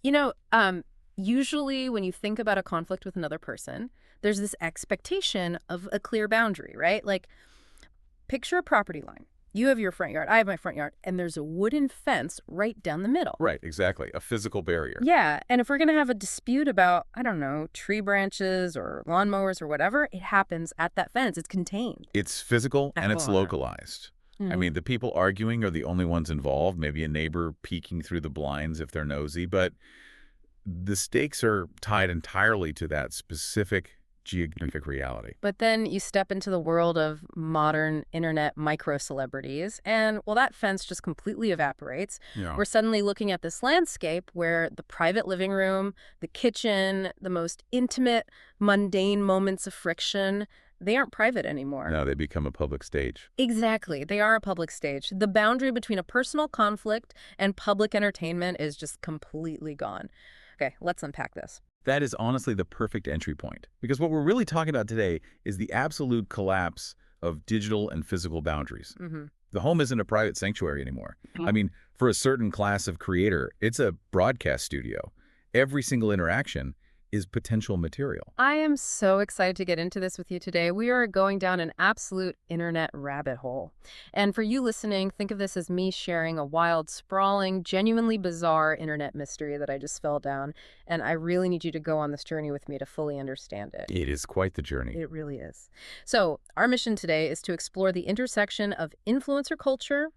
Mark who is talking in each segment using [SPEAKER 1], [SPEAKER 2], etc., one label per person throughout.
[SPEAKER 1] You know, usually when you think about a conflict with another person, there's this expectation of a clear boundary, right? Like, picture a property line. You have your front yard, I have my front yard, and there's a wooden fence right down the middle.
[SPEAKER 2] Right, exactly. A physical barrier.
[SPEAKER 1] Yeah, and if we're going to have a dispute about, I don't know, tree branches or lawnmowers or whatever, it happens at that fence. It's contained.
[SPEAKER 2] It's physical and it's
[SPEAKER 1] Ah.
[SPEAKER 2] localized. I
[SPEAKER 1] Mhm.
[SPEAKER 2] mean, the people arguing are the only ones involved, maybe a neighbor peeking through the blinds if they're nosy, but the stakes are tied entirely to that specific geographic reality.
[SPEAKER 1] But then you step into the world of modern internet micro celebrities, and well, that fence just completely evaporates.
[SPEAKER 2] Yeah.
[SPEAKER 1] We're suddenly looking at this landscape where the private living room, the kitchen, the most intimate, mundane moments of friction, they aren't private anymore.
[SPEAKER 2] Now they become a public stage.
[SPEAKER 1] Exactly. They are a public stage. The boundary between a personal conflict and public entertainment is just completely gone. Okay, let's unpack this.
[SPEAKER 2] That is honestly the perfect entry point. Because what we're really talking about today is the absolute collapse of digital and physical boundaries.
[SPEAKER 1] Hmm.
[SPEAKER 2] The home isn't a private sanctuary anymore. I mean, for a certain class of creator, it's a broadcast studio. Every single interaction is potential material.
[SPEAKER 1] I am so excited to get into this with you today. We are going down an absolute internet rabbit hole. And for you listening, think of this as me sharing a wild, sprawling, genuinely bizarre internet mystery that I just fell down. And I really need you to go on this journey with me to fully understand it.
[SPEAKER 2] It is quite the journey.
[SPEAKER 1] It really is. So, our mission today is to explore the intersection of influencer culture,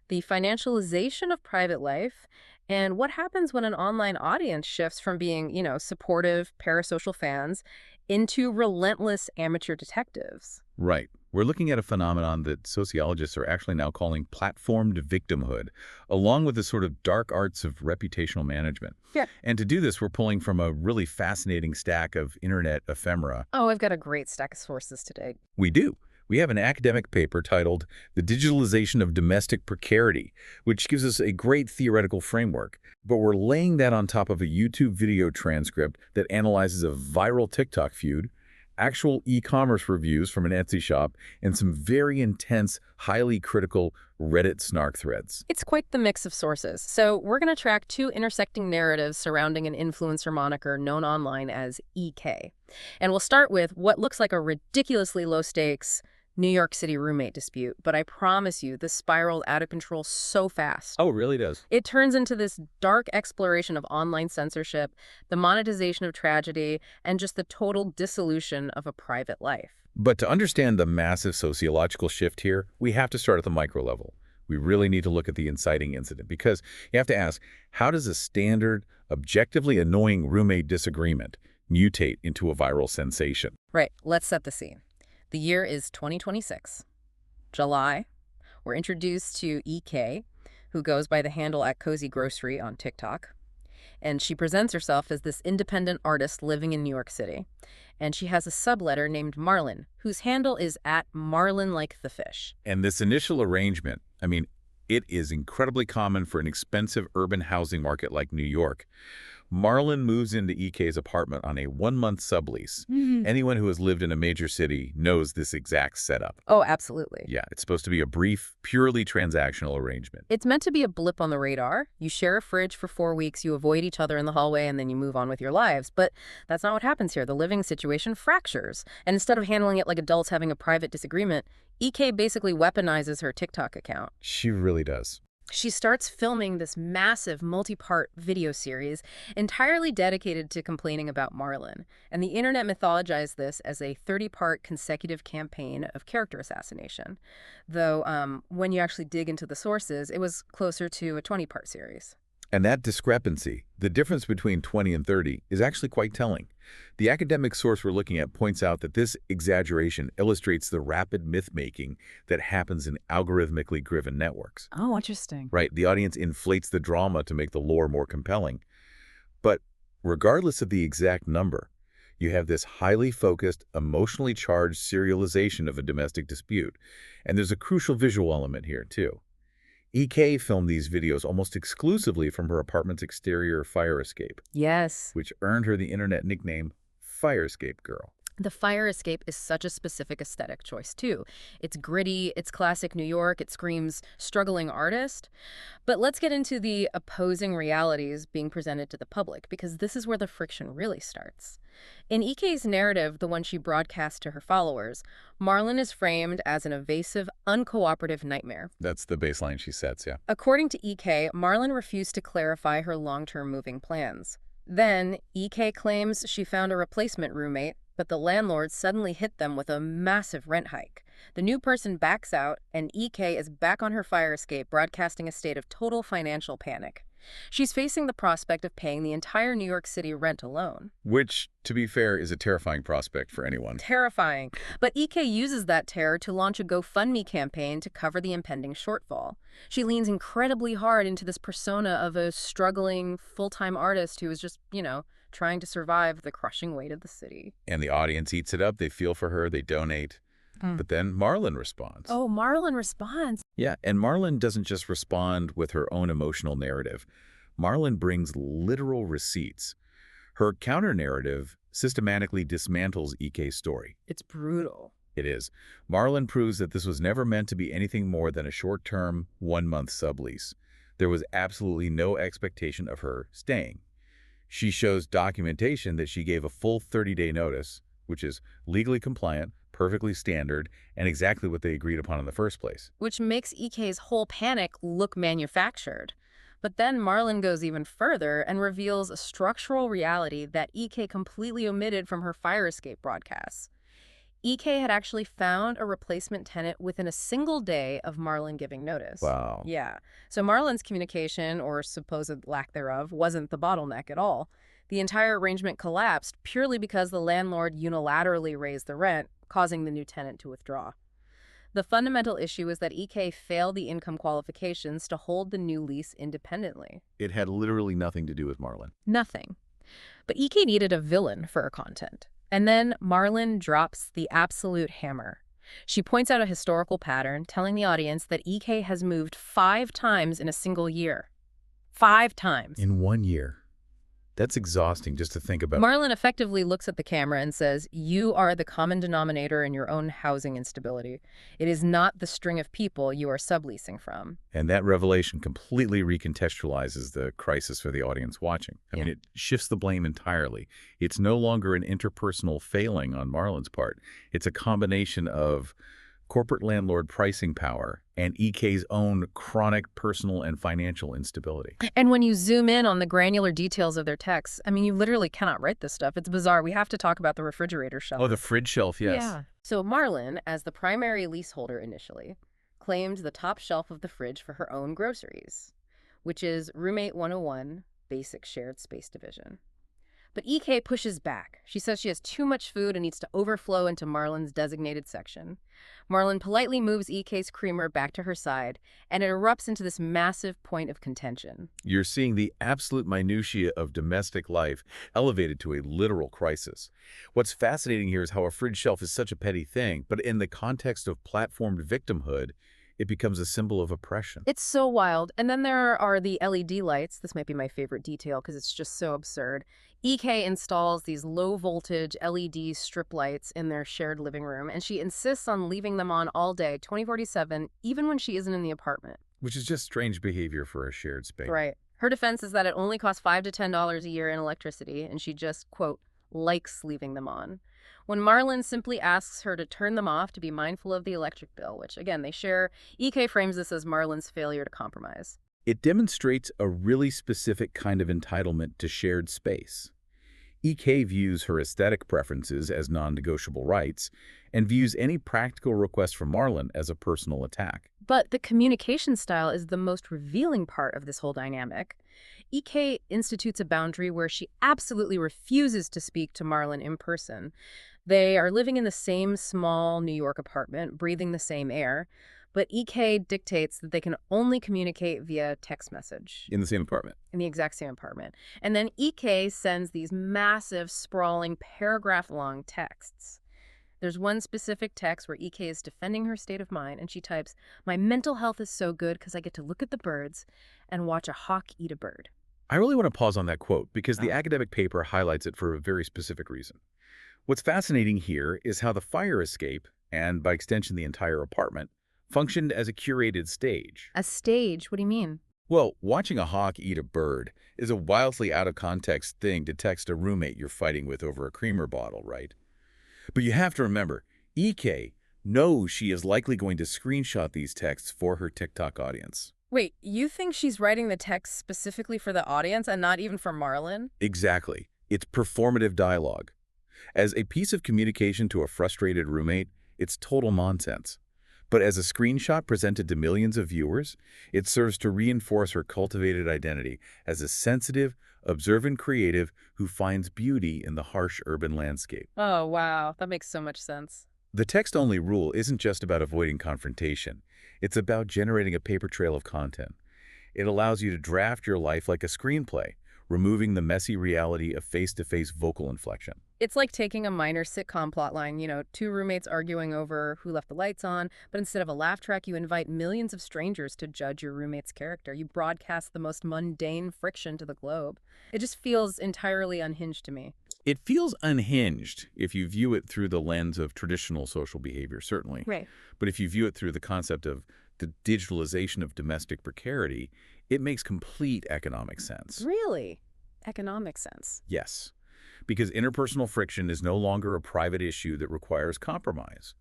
[SPEAKER 1] the financialization of private life, and what happens when an online audience shifts from being, supportive parasocial fans into relentless amateur detectives.
[SPEAKER 2] Right. We're looking at a phenomenon that sociologists are actually now calling platformed victimhood, along with the sort of dark arts of reputational management.
[SPEAKER 1] Yeah.
[SPEAKER 2] And to do this, we're pulling from a really fascinating stack of internet ephemera.
[SPEAKER 1] Oh, I've got a great stack of sources today.
[SPEAKER 2] We do. We have an academic paper titled The Digitalization of Domestic Precarity, which gives us a great theoretical framework. But we're laying that on top of a YouTube video transcript that analyzes a viral TikTok feud, actual e-commerce reviews from an Etsy shop, and some very intense, highly critical Reddit snark threads.
[SPEAKER 1] It's quite the mix of sources. So, we're going to track two intersecting narratives surrounding an influencer moniker known online as EK. And we'll start with what looks like a ridiculously low stakes New York City roommate dispute, but I promise you, this spiraled out of control so fast.
[SPEAKER 2] Oh, it really does.
[SPEAKER 1] It turns into this dark exploration of online censorship, the monetization of tragedy, and just the total dissolution of a private life.
[SPEAKER 2] But to understand the massive sociological shift here, we have to start at the micro level. We really need to look at the inciting incident because you have to ask, how does a standard, objectively annoying roommate disagreement mutate into a viral sensation?
[SPEAKER 1] Right, let's set the scene. The year is 2026. July, we're introduced to EK, who goes by the handle at Cozy Grocery on TikTok. And she presents herself as this independent artist living in New York City. And she has a subletter named Marlin, whose handle is at Marlin like the fish.
[SPEAKER 2] And this initial arrangement, I mean, it is incredibly common for an expensive urban housing market like New York. Marlin moves into EK's apartment on a one-month sublease. Anyone who has lived in a major city knows this exact setup.
[SPEAKER 1] Oh, absolutely.
[SPEAKER 2] Yeah, it's supposed to be a brief, purely transactional arrangement.
[SPEAKER 1] It's meant to be a blip on the radar. You share a fridge for 4 weeks, you avoid each other in the hallway, and then you move on with your lives. But that's not what happens here. The living situation fractures. And instead of handling it like adults having a private disagreement, EK basically weaponizes her TikTok account.
[SPEAKER 2] She really does.
[SPEAKER 1] She starts filming this massive multi-part video series entirely dedicated to complaining about Marlin. And the internet mythologized this as a 30-part consecutive campaign of character assassination. Though when you actually dig into the sources, it was closer to a 20-part series.
[SPEAKER 2] And that discrepancy, the difference between 20 and 30, is actually quite telling. The academic source we're looking at points out that this exaggeration illustrates the rapid myth-making that happens in algorithmically driven networks.
[SPEAKER 1] Oh, interesting.
[SPEAKER 2] Right? The audience inflates the drama to make the lore more compelling. But regardless of the exact number, you have this highly focused, emotionally charged serialization of a domestic dispute. And there's a crucial visual element here, too. EK filmed these videos almost exclusively from her apartment's exterior fire escape,
[SPEAKER 1] Yes.
[SPEAKER 2] which earned her the internet nickname Fire Escape Girl.
[SPEAKER 1] The fire escape is such a specific aesthetic choice, too. It's gritty, it's classic New York, it screams struggling artist. But let's get into the opposing realities being presented to the public, because this is where the friction really starts. In Ike's narrative, the one she broadcasts to her followers, Marlon is framed as an evasive, uncooperative nightmare.
[SPEAKER 2] That's the baseline she sets, yeah.
[SPEAKER 1] According to Ike, Marlon refused to clarify her long-term moving plans. Then, Ike claims she found a replacement roommate, but the landlord suddenly hit them with a massive rent hike. The new person backs out, and Ike is back on her fire escape, broadcasting a state of total financial panic. She's facing the prospect of paying the entire New York City rent alone.
[SPEAKER 2] Which, to be fair, is a terrifying prospect for anyone.
[SPEAKER 1] Terrifying. But Ike uses that terror to launch a GoFundMe campaign to cover the impending shortfall. She leans incredibly hard into this persona of a struggling, full-time artist who is just, trying to survive the crushing weight of the city.
[SPEAKER 2] And the audience eats it up. They feel for her. They donate. But then Marlon responds.
[SPEAKER 1] Oh, Marlon responds.
[SPEAKER 2] Yeah, and Marlon doesn't just respond with her own emotional narrative. Marlon brings literal receipts. Her counter-narrative systematically dismantles Ike's story.
[SPEAKER 1] It's brutal.
[SPEAKER 2] It is. Marlon proves that this was never meant to be anything more than a short-term, one-month sublease. There was absolutely no expectation of her staying. She shows documentation that she gave a full 30-day notice, which is legally compliant, perfectly standard, and exactly what they agreed upon in the first place.
[SPEAKER 1] Which makes Ike's whole panic look manufactured. But then Marlon goes even further and reveals a structural reality that Ike completely omitted from her fire escape broadcasts. Ike had actually found a replacement tenant within a single day of Marlon giving notice.
[SPEAKER 2] Wow.
[SPEAKER 1] Yeah. So Marlon's communication, or supposed lack thereof, wasn't the bottleneck at all. The entire arrangement collapsed purely because the landlord unilaterally raised the rent, causing the new tenant to withdraw. The fundamental issue is that Ike failed the income qualifications to hold the new lease independently.
[SPEAKER 2] It had literally nothing to do with Marlon.
[SPEAKER 1] Nothing. But Ike needed a villain for her content. And then Marlon drops the absolute hammer. She points out a historical pattern, telling the audience that Ike has moved 5 times in a single year. 5 times.
[SPEAKER 2] In 1 year. That's exhausting just to think about.
[SPEAKER 1] Marlon effectively looks at the camera and says, "You are the common denominator in your own housing instability. It is not the string of people you are subleasing from."
[SPEAKER 2] And that revelation completely recontextualizes the crisis for the audience watching. I mean, it shifts the blame entirely. It's no longer an interpersonal failing on Marlon's part. It's a combination of corporate landlord pricing power and Ike's own chronic personal and financial instability.
[SPEAKER 1] And when you zoom in on the granular details of their texts, I mean, you literally cannot write this stuff. It's bizarre. We have to talk about the refrigerator shelf.
[SPEAKER 2] Oh, the fridge shelf, yes.
[SPEAKER 1] Yeah. So Marlon, as the primary leaseholder initially, claimed the top shelf of the fridge for her own groceries, which is Roommate 101, Basic Shared Space Division. But Ike pushes back. She says she has too much food and needs to overflow into Marlon's designated section. Marlon politely moves Ike's creamer back to her side, and it erupts into this massive point of contention.
[SPEAKER 2] You're seeing the absolute minutiae of domestic life elevated to a literal crisis. What's fascinating here is how a fridge shelf is such a petty thing, but in the context of platformed victimhood, it becomes a symbol of oppression.
[SPEAKER 1] It's so wild. And then there are the LED lights. This might be my favorite detail because it's just so absurd. Ike installs these low-voltage LED strip lights in their shared living room, and she insists on leaving them on all day, 24/7, even when she isn't in the apartment.
[SPEAKER 2] Which is just strange behavior for a shared space.
[SPEAKER 1] Right. Her defense is that it only costs $5 to $10 a year in electricity, and she just, quote, likes leaving them on. When Marlon simply asks her to turn them off to be mindful of the electric bill, which, again, they share, Ike frames this as Marlon's failure to compromise.
[SPEAKER 2] It demonstrates a really specific kind of entitlement to shared space. Ike views her aesthetic preferences as non-negotiable rights and views any practical request from Marlon as a personal attack.
[SPEAKER 1] But the communication style is the most revealing part of this whole dynamic. Ike institutes a boundary where she absolutely refuses to speak to Marlon in person. They are living in the same small New York apartment, breathing the same air, but Ike dictates that they can only communicate via text message.
[SPEAKER 2] In the same apartment.
[SPEAKER 1] In the exact same apartment. And then Ike sends these massive, sprawling, paragraph-long texts. There's one specific text where Ike is defending her state of mind, and she types, "My mental health is so good because I get to look at the birds and watch a hawk eat a bird."
[SPEAKER 2] I really want to pause on that quote because the academic paper highlights it for a very specific reason. What's fascinating here is how the fire escape, and by extension the entire apartment, functioned as a curated stage.
[SPEAKER 1] A stage? What do you mean?
[SPEAKER 2] Well, watching a hawk eat a bird is a wildly out-of-context thing to text a roommate you're fighting with over a creamer bottle, right? But you have to remember, EK knows she is likely going to screenshot these texts for her TikTok audience.
[SPEAKER 1] Wait, you think she's writing the text specifically for the audience and not even for Marlon?
[SPEAKER 2] Exactly. It's performative dialogue. As a piece of communication to a frustrated roommate, it's total nonsense. But as a screenshot presented to millions of viewers, it serves to reinforce her cultivated identity as a sensitive, observant creative who finds beauty in the harsh urban landscape.
[SPEAKER 1] Oh, wow. That makes so much sense.
[SPEAKER 2] The text-only rule isn't just about avoiding confrontation. It's about generating a paper trail of content. It allows you to draft your life like a screenplay, removing the messy reality of face-to-face vocal inflection.
[SPEAKER 1] It's like taking a minor sitcom plotline, two roommates arguing over who left the lights on, but instead of a laugh track, you invite millions of strangers to judge your roommate's character. You broadcast the most mundane friction to the globe. It just feels entirely unhinged to me.
[SPEAKER 2] It feels unhinged if you view it through the lens of traditional social behavior, certainly.
[SPEAKER 1] Right.
[SPEAKER 2] But if you view it through the concept of the digitalization of domestic precarity, it makes complete economic sense.
[SPEAKER 1] Really? Economic sense.
[SPEAKER 2] Yes, because interpersonal friction is no longer a private issue that requires compromise.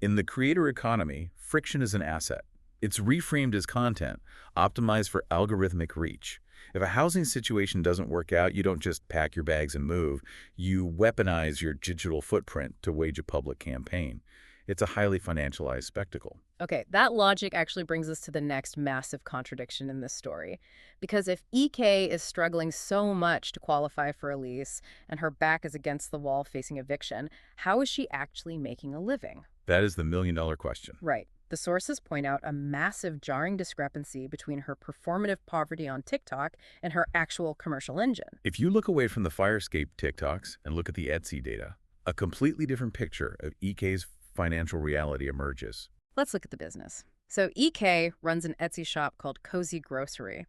[SPEAKER 2] In the creator economy, friction is an asset. It's reframed as content, optimized for algorithmic reach. If a housing situation doesn't work out, you don't just pack your bags and move. You weaponize your digital footprint to wage a public campaign. It's a highly financialized spectacle.
[SPEAKER 1] Okay, that logic actually brings us to the next massive contradiction in this story. Because if EK is struggling so much to qualify for a lease and her back is against the wall facing eviction, how is she actually making a living?
[SPEAKER 2] That is the million-dollar question.
[SPEAKER 1] Right. The sources point out a massive jarring discrepancy between her performative poverty on TikTok and her actual commercial engine.
[SPEAKER 2] If you look away from the Firescape TikToks and look at the Etsy data, a completely different picture of EK's financial reality emerges.
[SPEAKER 1] Let's look at the business. So EK runs an Etsy shop called Cozy Grocery.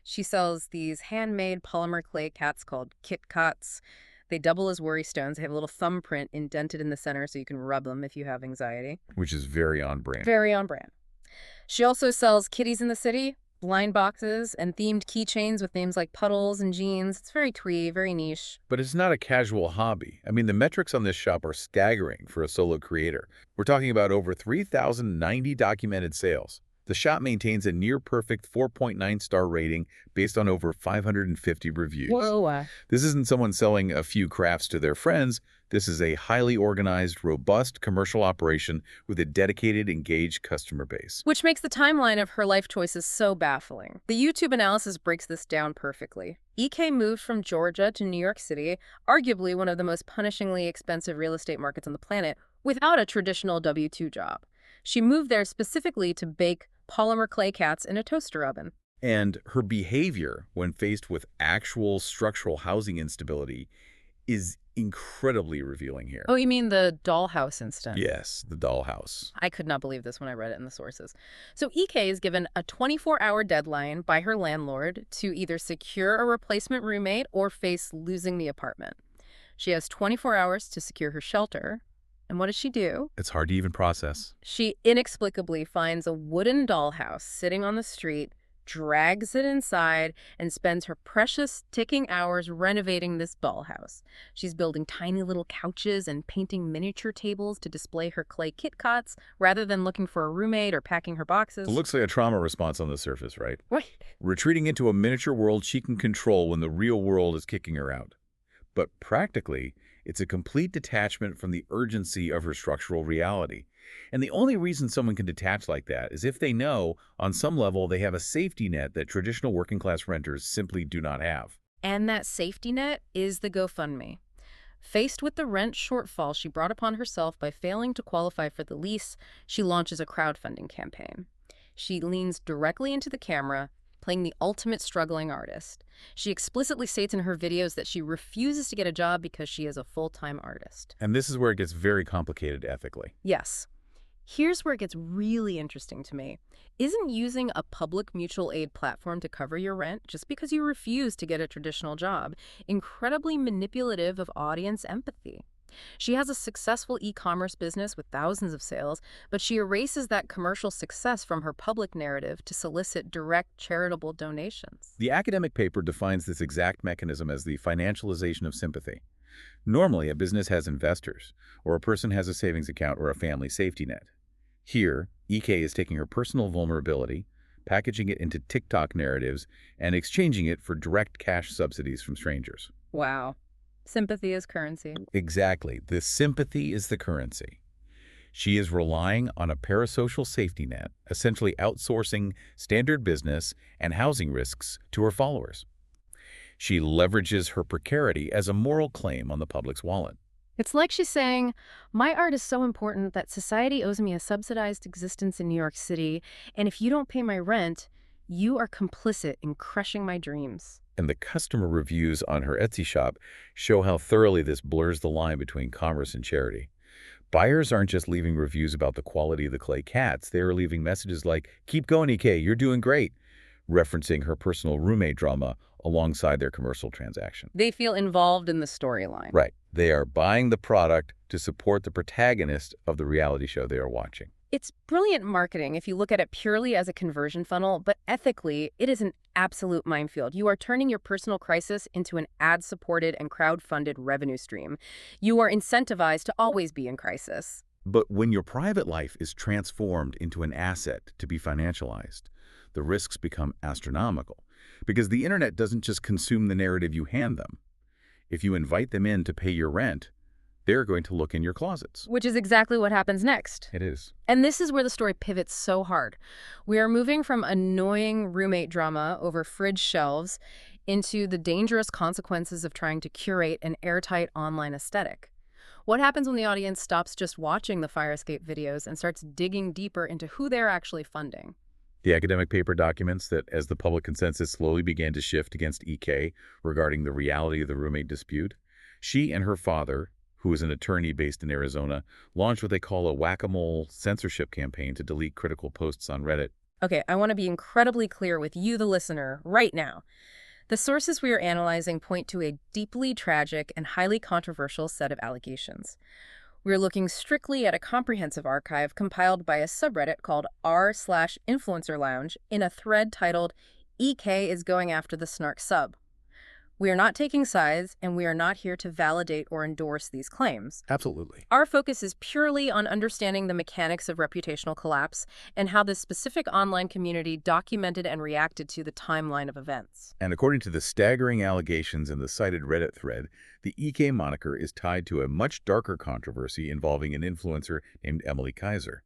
[SPEAKER 1] She sells these handmade polymer clay cats called Kit Kats. They double as worry stones. They have a little thumbprint indented in the center so you can rub them if you have anxiety.
[SPEAKER 2] Which is very on brand.
[SPEAKER 1] Very on brand. She also sells kitties in the city, blind boxes, and themed keychains with names like Puddles and Jeans. It's very twee, very niche.
[SPEAKER 2] But it's not a casual hobby. I mean, the metrics on this shop are staggering for a solo creator. We're talking about over 3,090 documented sales. The shop maintains a near-perfect 4.9-star rating based on over 550 reviews.
[SPEAKER 1] Whoa.
[SPEAKER 2] This isn't someone selling a few crafts to their friends. This is a highly organized, robust commercial operation with a dedicated, engaged customer base.
[SPEAKER 1] Which makes the timeline of her life choices so baffling. The YouTube analysis breaks this down perfectly. EK moved from Georgia to New York City, arguably one of the most punishingly expensive real estate markets on the planet, without a traditional W-2 job. She moved there specifically to bake polymer clay cats in a toaster oven.
[SPEAKER 2] And her behavior when faced with actual structural housing instability is incredibly revealing here.
[SPEAKER 1] Oh, you mean the dollhouse instance?
[SPEAKER 2] Yes, the dollhouse.
[SPEAKER 1] I could not believe this when I read it in the sources. So EK is given a 24-hour deadline by her landlord to either secure a replacement roommate or face losing the apartment. She has 24 hours to secure her shelter. And what does she do?
[SPEAKER 2] It's hard to even process.
[SPEAKER 1] She inexplicably finds a wooden dollhouse sitting on the street, drags it inside, and spends her precious ticking hours renovating this dollhouse. She's building tiny little couches and painting miniature tables to display her clay Kit Kats rather than looking for a roommate or packing her boxes.
[SPEAKER 2] It looks like a trauma response on the surface, right?
[SPEAKER 1] Right.
[SPEAKER 2] Retreating into a miniature world she can control when the real world is kicking her out. But practically, it's a complete detachment from the urgency of her structural reality. And the only reason someone can detach like that is if they know, on some level, they have a safety net that traditional working-class renters simply do not have.
[SPEAKER 1] And that safety net is the GoFundMe. Faced with the rent shortfall she brought upon herself by failing to qualify for the lease, she launches a crowdfunding campaign. She leans directly into the camera, playing the ultimate struggling artist. She explicitly states in her videos that she refuses to get a job because she is a full-time artist.
[SPEAKER 2] And this is where it gets very complicated ethically.
[SPEAKER 1] Yes. Here's where it gets really interesting to me. Isn't using a public mutual aid platform to cover your rent just because you refuse to get a traditional job incredibly manipulative of audience empathy? She has a successful e-commerce business with thousands of sales, but she erases that commercial success from her public narrative to solicit direct charitable donations.
[SPEAKER 2] The academic paper defines this exact mechanism as the financialization of sympathy. Normally, a business has investors, or a person has a savings account or a family safety net. Here, EK is taking her personal vulnerability, packaging it into TikTok narratives, and exchanging it for direct cash subsidies from strangers.
[SPEAKER 1] Wow. Sympathy is currency.
[SPEAKER 2] Exactly. The sympathy is the currency. She is relying on a parasocial safety net, essentially outsourcing standard business and housing risks to her followers. She leverages her precarity as a moral claim on the public's wallet.
[SPEAKER 1] It's like she's saying, my art is so important that society owes me a subsidized existence in New York City, and if you don't pay my rent, you are complicit in crushing my dreams.
[SPEAKER 2] And the customer reviews on her Etsy shop show how thoroughly this blurs the line between commerce and charity. Buyers aren't just leaving reviews about the quality of the clay cats, they are leaving messages like, "Keep going, EK, you're doing great," referencing her personal roommate drama alongside their commercial transaction.
[SPEAKER 1] They feel involved in the storyline.
[SPEAKER 2] Right. They are buying the product to support the protagonist of the reality show they are watching.
[SPEAKER 1] It's brilliant marketing if you look at it purely as a conversion funnel, but ethically, it is an absolute minefield. You are turning your personal crisis into an ad-supported and crowd-funded revenue stream. You are incentivized to always be in crisis.
[SPEAKER 2] But when your private life is transformed into an asset to be financialized, the risks become astronomical. Because the internet doesn't just consume the narrative you hand them. If you invite them in to pay your rent, they're going to look in your closets.
[SPEAKER 1] Which is exactly what happens next.
[SPEAKER 2] It is.
[SPEAKER 1] And this is where the story pivots so hard. We are moving from annoying roommate drama over fridge shelves into the dangerous consequences of trying to curate an airtight online aesthetic. What happens when the audience stops just watching the fire escape videos and starts digging deeper into who they're actually funding?
[SPEAKER 2] The academic paper documents that as the public consensus slowly began to shift against EK regarding the reality of the roommate dispute, she and her father, who is an attorney based in Arizona, launched what they call a whack-a-mole censorship campaign to delete critical posts on Reddit.
[SPEAKER 1] Okay, I want to be incredibly clear with you, the listener, right now. The sources we are analyzing point to a deeply tragic and highly controversial set of allegations. We're looking strictly at a comprehensive archive compiled by a subreddit called r/influencer lounge in a thread titled EK is going after the snark sub. We are not taking sides, and we are not here to validate or endorse these claims.
[SPEAKER 2] Absolutely.
[SPEAKER 1] Our focus is purely on understanding the mechanics of reputational collapse and how this specific online community documented and reacted to the timeline of events.
[SPEAKER 2] And according to the staggering allegations in the cited Reddit thread, the EK moniker is tied to a much darker controversy involving an influencer named Emily Kaiser.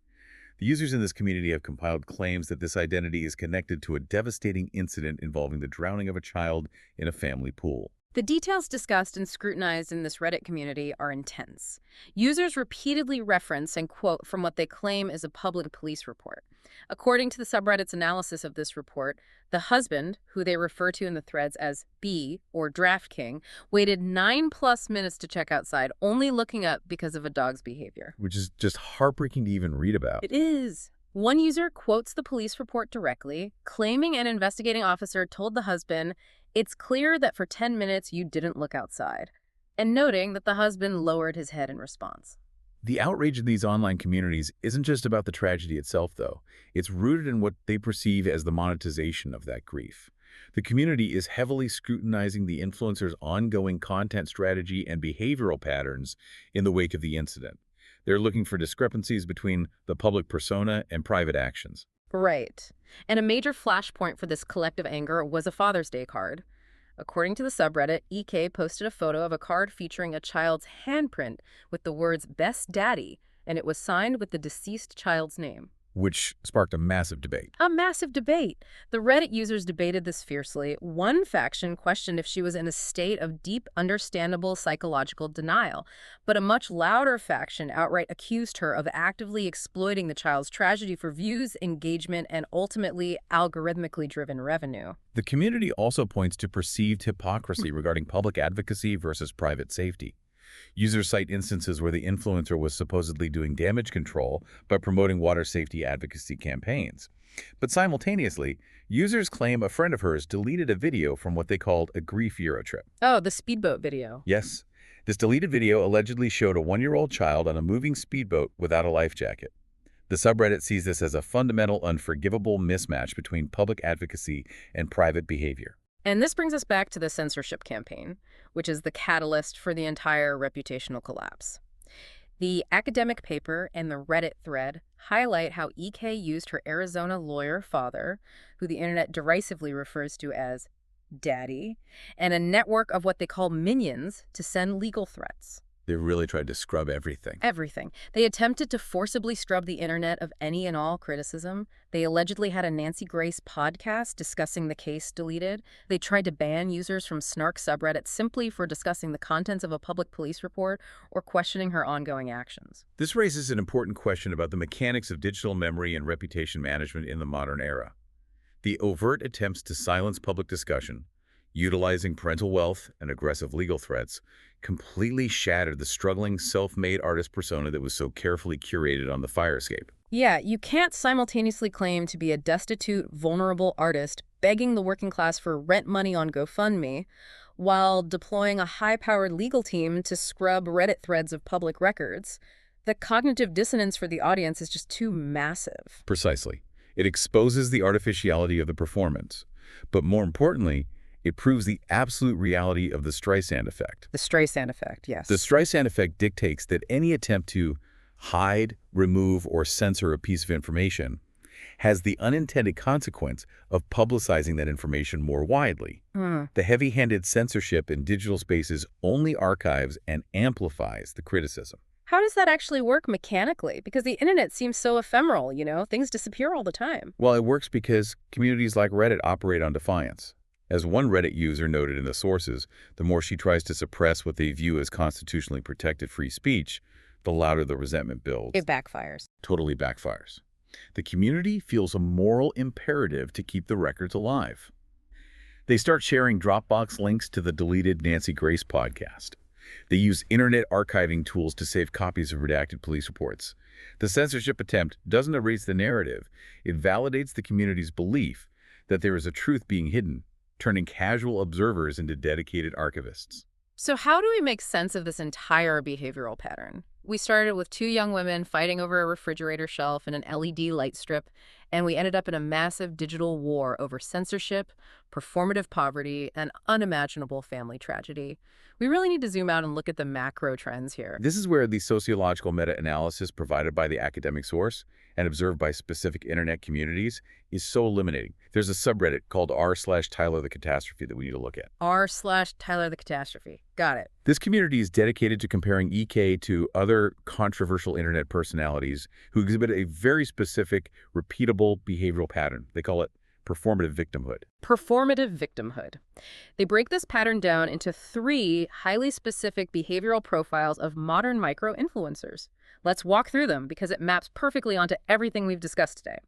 [SPEAKER 2] The users in this community have compiled claims that this identity is connected to a devastating incident involving the drowning of a child in a family pool.
[SPEAKER 1] The details discussed and scrutinized in this Reddit community are intense. Users repeatedly reference and quote from what they claim is a public police report. According to the subreddit's analysis of this report, the husband, who they refer to in the threads as B, or Draft King, waited 9+ minutes to check outside, only looking up because of a dog's behavior.
[SPEAKER 2] Which is just heartbreaking to even read about.
[SPEAKER 1] It is. One user quotes the police report directly, claiming an investigating officer told the husband, "It's clear that for 10 minutes you didn't look outside," and noting that the husband lowered his head in response.
[SPEAKER 2] The outrage in these online communities isn't just about the tragedy itself, though. It's rooted in what they perceive as the monetization of that grief. The community is heavily scrutinizing the influencer's ongoing content strategy and behavioral patterns in the wake of the incident. They're looking for discrepancies between the public persona and private actions.
[SPEAKER 1] Right. And a major flashpoint for this collective anger was a Father's Day card. According to the subreddit, EK posted a photo of a card featuring a child's handprint with the words "Best Daddy," and it was signed with the deceased child's name.
[SPEAKER 2] Which sparked a massive debate.
[SPEAKER 1] A massive debate. The Reddit users debated this fiercely. One faction questioned if she was in a state of deep, understandable psychological denial, but a much louder faction outright accused her of actively exploiting the child's tragedy for views, engagement, and ultimately algorithmically driven revenue.
[SPEAKER 2] The community also points to perceived hypocrisy regarding public advocacy versus private safety. Users cite instances where the influencer was supposedly doing damage control by promoting water safety advocacy campaigns. But simultaneously, users claim a friend of hers deleted a video from what they called a grief Eurotrip.
[SPEAKER 1] Oh, the speedboat video.
[SPEAKER 2] Yes, This deleted video allegedly showed a 1-year-old child on a moving speedboat without a life jacket. The subreddit sees this as a fundamental, unforgivable mismatch between public advocacy and private behavior.
[SPEAKER 1] And this brings us back to the censorship campaign, which is the catalyst for the entire reputational collapse. The academic paper and the Reddit thread highlight how EK used her Arizona lawyer father, who the internet derisively refers to as Daddy, and a network of what they call minions to send legal threats.
[SPEAKER 2] They really tried to scrub everything.
[SPEAKER 1] Everything. They attempted to forcibly scrub the internet of any and all criticism. They allegedly had a Nancy Grace podcast discussing the case deleted. They tried to ban users from Snark subreddit simply for discussing the contents of a public police report or questioning her ongoing actions.
[SPEAKER 2] This raises an important question about the mechanics of digital memory and reputation management in the modern era. The overt attempts to silence public discussion, utilizing parental wealth and aggressive legal threats, completely shattered the struggling self-made artist persona that was so carefully curated on the fire escape.
[SPEAKER 1] Yeah, you can't simultaneously claim to be a destitute, vulnerable artist begging the working class for rent money on GoFundMe while deploying a high-powered legal team to scrub Reddit threads of public records. The cognitive dissonance for the audience is just too massive.
[SPEAKER 2] Precisely. It exposes the artificiality of the performance. But more importantly, it proves the absolute reality of the Streisand effect.
[SPEAKER 1] The Streisand effect, yes.
[SPEAKER 2] The Streisand effect dictates that any attempt to hide, remove, or censor a piece of information has the unintended consequence of publicizing that information more widely. The heavy-handed censorship in digital spaces only archives and amplifies the criticism.
[SPEAKER 1] How does that actually work mechanically? Because the internet seems so ephemeral, things disappear all the time.
[SPEAKER 2] Well, it works because communities like Reddit operate on defiance. As one Reddit user noted in the sources, the more she tries to suppress what they view as constitutionally protected free speech, the louder the resentment builds.
[SPEAKER 1] It backfires.
[SPEAKER 2] Totally backfires. The community feels a moral imperative to keep the records alive. They start sharing Dropbox links to the deleted Nancy Grace podcast. They use internet archiving tools to save copies of redacted police reports. The censorship attempt doesn't erase the narrative. It validates the community's belief that there is a truth being hidden, turning casual observers into dedicated archivists.
[SPEAKER 1] So how do we make sense of this entire behavioral pattern? We started with two young women fighting over a refrigerator shelf and an LED light strip, and we ended up in a massive digital war over censorship, performative poverty, and unimaginable family tragedy. We really need to zoom out and look at the macro trends here.
[SPEAKER 2] This is where the sociological meta-analysis provided by the academic source and observed by specific internet communities is so illuminating. There's a subreddit called r/Tyler the Catastrophe that we need to look at.
[SPEAKER 1] r/Tyler the Catastrophe. Got it.
[SPEAKER 2] This community is dedicated to comparing EK to other controversial internet personalities who exhibit a very specific, repeatable behavioral pattern. They call it performative victimhood.
[SPEAKER 1] Performative victimhood. They break this pattern down into 3 highly specific behavioral profiles of modern micro-influencers. Let's walk through them because it maps perfectly onto everything we've discussed today.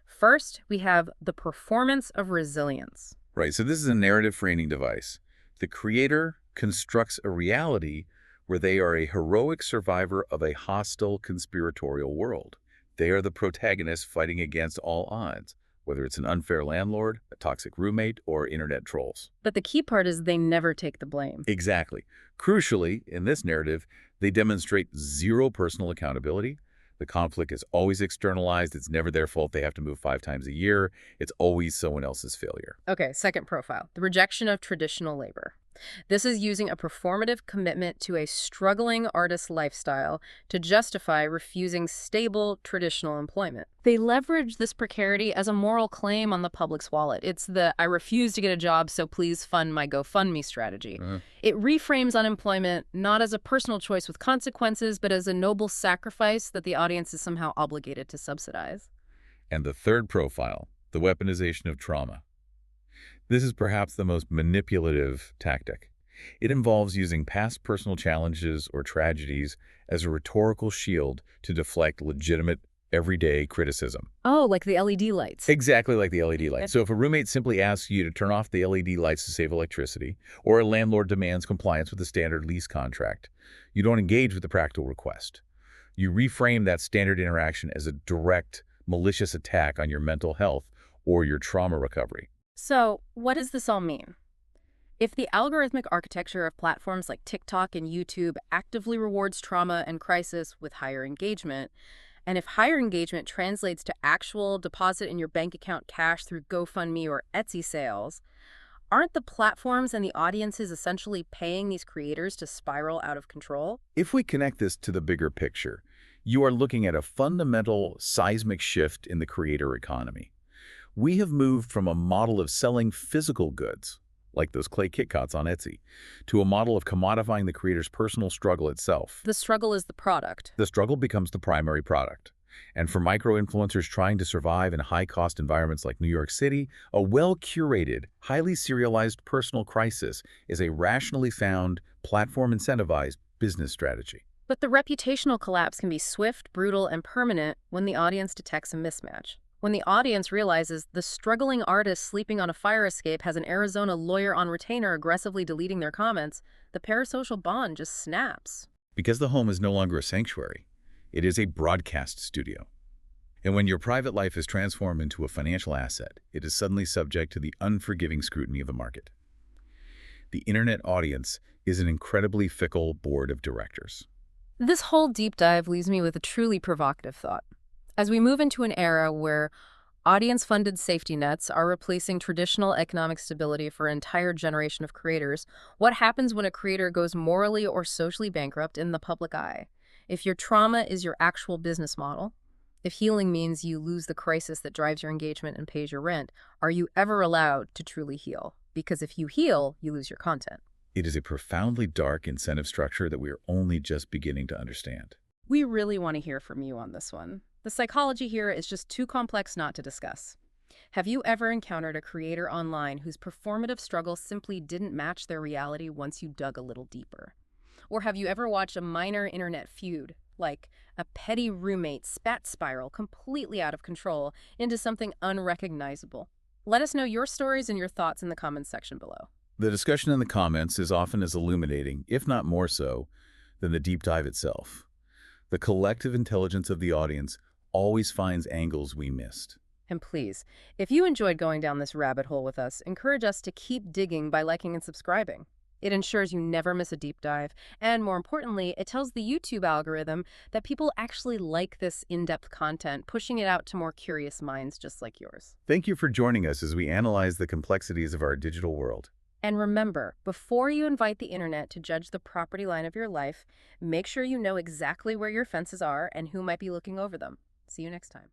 [SPEAKER 1] First, we have the performance of resilience.
[SPEAKER 2] Right, so this is a narrative framing device. The creator constructs a reality where they are a heroic survivor of a hostile conspiratorial world. They are the protagonist fighting against all odds, whether it's an unfair landlord, a toxic roommate, or internet trolls.
[SPEAKER 1] But the key part is they never take the blame.
[SPEAKER 2] Exactly. Crucially, in this narrative, they demonstrate zero personal accountability. The conflict is always externalized. It's never their fault. They have to move 5 times a year. It's always someone else's failure.
[SPEAKER 1] Okay, second profile, the rejection of traditional labor. This is using a performative commitment to a struggling artist lifestyle to justify refusing stable, traditional employment. They leverage this precarity as a moral claim on the public's wallet. It's the "I refuse to get a job, so please fund my GoFundMe" strategy. It reframes unemployment not as a personal choice with consequences, but as a noble sacrifice that the audience is somehow obligated to subsidize.
[SPEAKER 2] And the third profile, the weaponization of trauma. This is perhaps the most manipulative tactic. It involves using past personal challenges or tragedies as a rhetorical shield to deflect legitimate, everyday criticism.
[SPEAKER 1] Oh, like the LED lights.
[SPEAKER 2] Exactly like the LED lights. So if a roommate simply asks you to turn off the LED lights to save electricity, or a landlord demands compliance with a standard lease contract, you don't engage with the practical request. You reframe that standard interaction as a direct, malicious attack on your mental health or your trauma recovery.
[SPEAKER 1] So, what does this all mean? If the algorithmic architecture of platforms like TikTok and YouTube actively rewards trauma and crisis with higher engagement, and if higher engagement translates to actual deposit in your bank account cash through GoFundMe or Etsy sales, aren't the platforms and the audiences essentially paying these creators to spiral out of control?
[SPEAKER 2] If we connect this to the bigger picture, you are looking at a fundamental seismic shift in the creator economy. We have moved from a model of selling physical goods, like those clay KitKats on Etsy, to a model of commodifying the creator's personal struggle itself.
[SPEAKER 1] The struggle is the product.
[SPEAKER 2] The struggle becomes the primary product. And for micro-influencers trying to survive in high-cost environments like New York City, a well-curated, highly serialized personal crisis is a rationally found, platform-incentivized business strategy.
[SPEAKER 1] But the reputational collapse can be swift, brutal, and permanent when the audience detects a mismatch. When the audience realizes the struggling artist sleeping on a fire escape has an Arizona lawyer on retainer aggressively deleting their comments, the parasocial bond just snaps.
[SPEAKER 2] Because the home is no longer a sanctuary, it is a broadcast studio. And when your private life is transformed into a financial asset, it is suddenly subject to the unforgiving scrutiny of the market. The internet audience is an incredibly fickle board of directors.
[SPEAKER 1] This whole deep dive leaves me with a truly provocative thought. As we move into an era where audience-funded safety nets are replacing traditional economic stability for an entire generation of creators, what happens when a creator goes morally or socially bankrupt in the public eye? If your trauma is your actual business model, if healing means you lose the crisis that drives your engagement and pays your rent, are you ever allowed to truly heal? Because if you heal, you lose your content.
[SPEAKER 2] It is a profoundly dark incentive structure that we are only just beginning to understand.
[SPEAKER 1] We really want to hear from you on this one. The psychology here is just too complex not to discuss. Have you ever encountered a creator online whose performative struggle simply didn't match their reality once you dug a little deeper? Or have you ever watched a minor internet feud, like a petty roommate spat spiral completely out of control into something unrecognizable? Let us know your stories and your thoughts in the comments section below.
[SPEAKER 2] The discussion in the comments is often as illuminating, if not more so, than the deep dive itself. The collective intelligence of the audience always finds angles we missed.
[SPEAKER 1] And please, if you enjoyed going down this rabbit hole with us, encourage us to keep digging by liking and subscribing. It ensures you never miss a deep dive, and more importantly, it tells the YouTube algorithm that people actually like this in-depth content, pushing it out to more curious minds just like yours.
[SPEAKER 2] Thank you for joining us as we analyze the complexities of our digital world.
[SPEAKER 1] And remember, before you invite the internet to judge the property line of your life, make sure you know exactly where your fences are and who might be looking over them. See you next time.